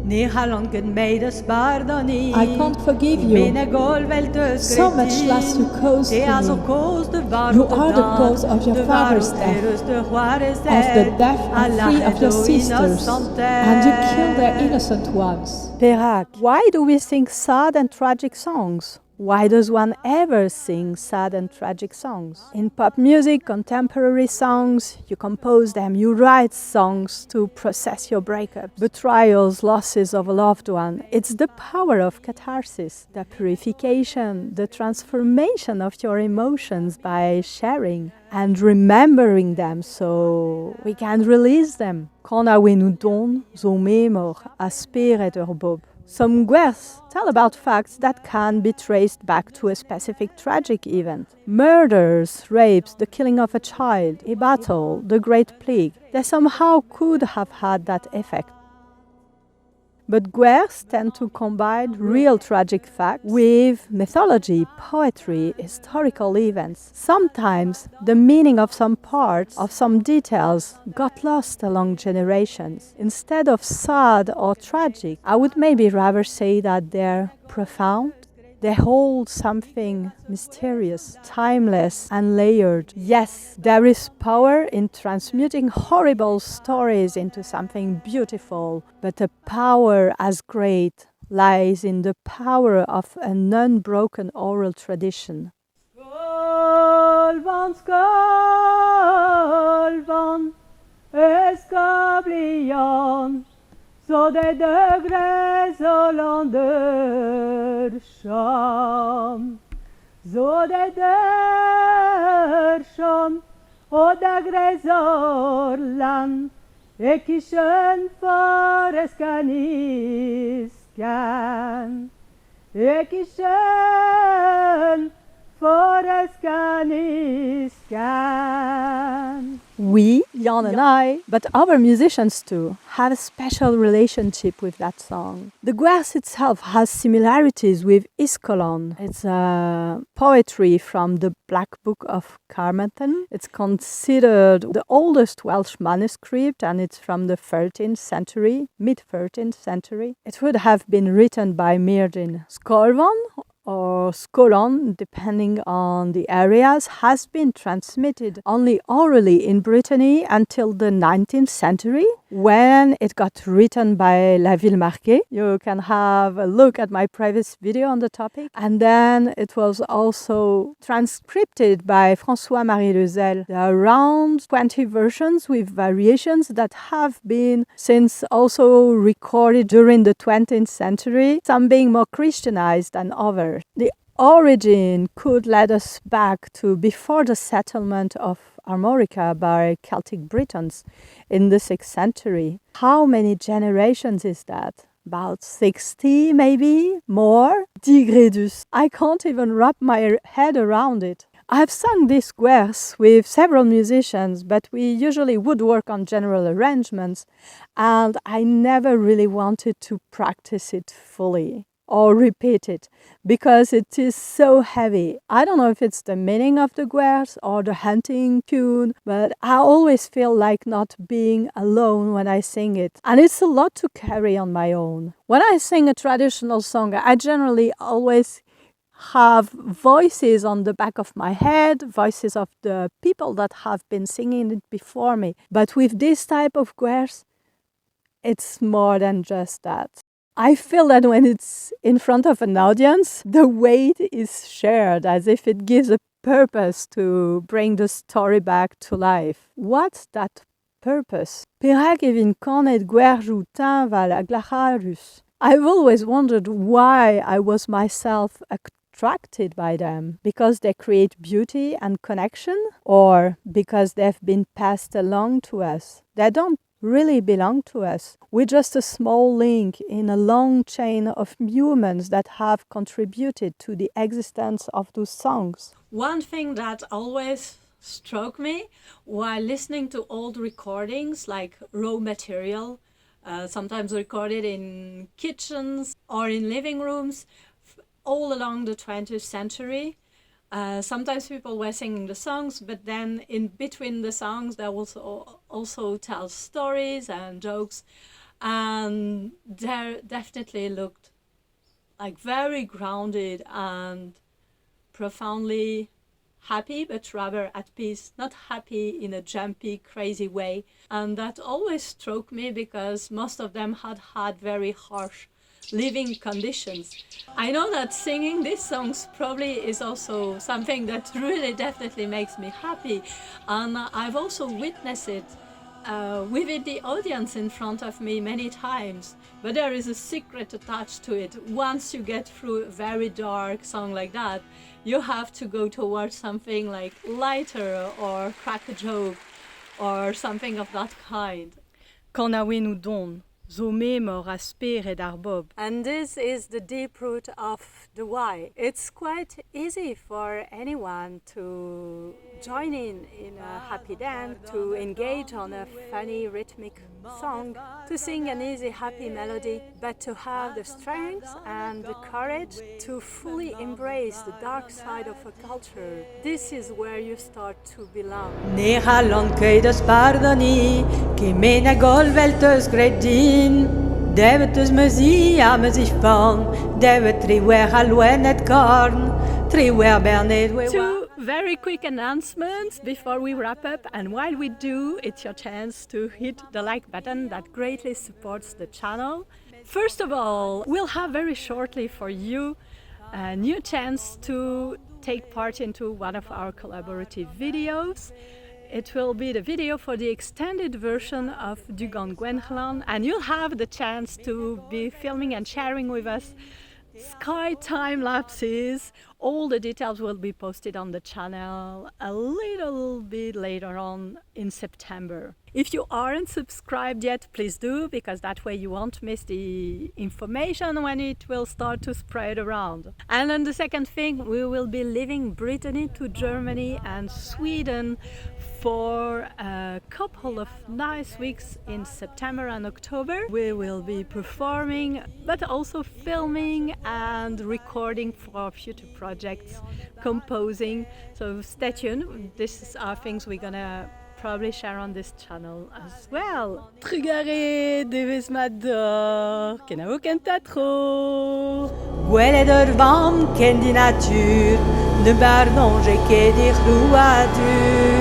I can't forgive you. So much less you caused to me. You are the cause of your father's death, of the death of 3 of your sisters, and you killed their innocent ones. Perak, why do we sing sad and tragic songs? Why does one ever sing sad and tragic songs? In pop music, contemporary songs, you compose them, you write songs to process your breakups, betrayals, losses of a loved one. It's the power of catharsis, the purification, the transformation of your emotions by sharing and remembering them so we can release them. Quand a we nous don, zo memor, asperet ur bob. Some guers tell about facts that can be traced back to a specific tragic event. Murders, rapes, the killing of a child, a battle, the Great Plague. They somehow could have had that effect. But guers tend to combine real tragic facts with mythology, poetry, historical events. Sometimes the meaning of some parts, of some details, got lost along generations. Instead of sad or tragic, I would maybe rather say that they're profound. They hold something mysterious, timeless, and layered. Yes, there is power in transmuting horrible stories into something beautiful, but a power as great lies in the power of an unbroken oral tradition. Skolvan, skolvan, eskablion. Så det dögre så lander sjam. Så det dör sjam. Och dagre zorlan. Ekischen för eskaniskan. Ekischen för eskaniskan. We, Yann and I, but other musicians too, have a special relationship with that song. The guers itself has similarities with Iscolon. It's poetry from the Black Book of Carmarthen. It's considered the oldest Welsh manuscript and it's from the 13th century, mid-13th century. It would have been written by Myrddin. Skolvan, or Skolon, depending on the areas, has been transmitted only orally in Brittany until the 19th century, when it got written by La Villemarqué. You can have a look at my previous video on the topic. And then it was also transcripted by François-Marie Lezel. There are around 20 versions with variations that have been since also recorded during the 20th century, some being more Christianized than others. The origin could lead us back to before the settlement of Armorica by Celtic Bretons in the 6th century. How many generations is that? About 60, maybe? More? Digredus. I can't even wrap my head around it. I've sung these guers with several musicians, but we usually would work on general arrangements, and I never really wanted to practice it fully or repeat it because it is so heavy. I don't know if it's the meaning of the guers or the hunting tune, but I always feel like not being alone when I sing it. And it's a lot to carry on my own. When I sing a traditional song, I generally always have voices on the back of my head, voices of the people that have been singing it before me. But with this type of guers, it's more than just that. I feel that when it's in front of an audience, the weight is shared as if it gives a purpose to bring the story back to life. What's that purpose? Perak evin kanet gwerjou tinval a glacharus. I've always wondered why I was myself attracted by them. Because they create beauty and connection, or because they've been passed along to us. They don't really belong to us. We're just a small link in a long chain of humans that have contributed to the existence of those songs. One thing that always struck me while listening to old recordings, like raw material, sometimes recorded in kitchens or in living rooms all along the 20th century. Sometimes people were singing the songs, but then in between the songs, they also tell stories and jokes and they definitely looked like very grounded and profoundly happy, but rather at peace, not happy in a jumpy, crazy way. And that always struck me because most of them had had very harsh living conditions. I know that singing these songs probably is also something that really definitely makes me happy, and I've also witnessed it with the audience in front of me many times. But there is a secret attached to it. Once you get through a very dark song like that, you have to go towards something like lighter or crack a joke or something of that kind. Conawin udon. And this is the deep root of the why. It's quite easy for anyone to join in a happy dance, to engage on a funny rhythmic song, to sing an easy happy melody, but to have the strength and the courage to fully embrace the dark side of a culture. This is where you start to belong. Devet mezi am sich fan, devet triwer halwenet karn, triwer bernet. Two very quick announcements before we wrap up, and while we do, it's your chance to hit the like button that greatly supports the channel. First of all, we'll have very shortly for you a new chance to take part into one of our collaborative videos. It will be the video for the extended version of Dugan Gwenchlan, and you'll have the chance to be filming and sharing with us sky time lapses. All the details will be posted on the channel a little bit later on in September. If you aren't subscribed yet, please do, because that way you won't miss the information when it will start to spread around. And then the second thing, we will be leaving Brittany to Germany and Sweden for a couple of nice weeks in September and October. We will be performing, but also filming and recording for future projects, composing. So stay tuned. These are things we're gonna probably share on this channel as well. Trugare deves mador, kenavo kentatro. Gwele der vam ken di natur, ne bardon je ke dir louadur.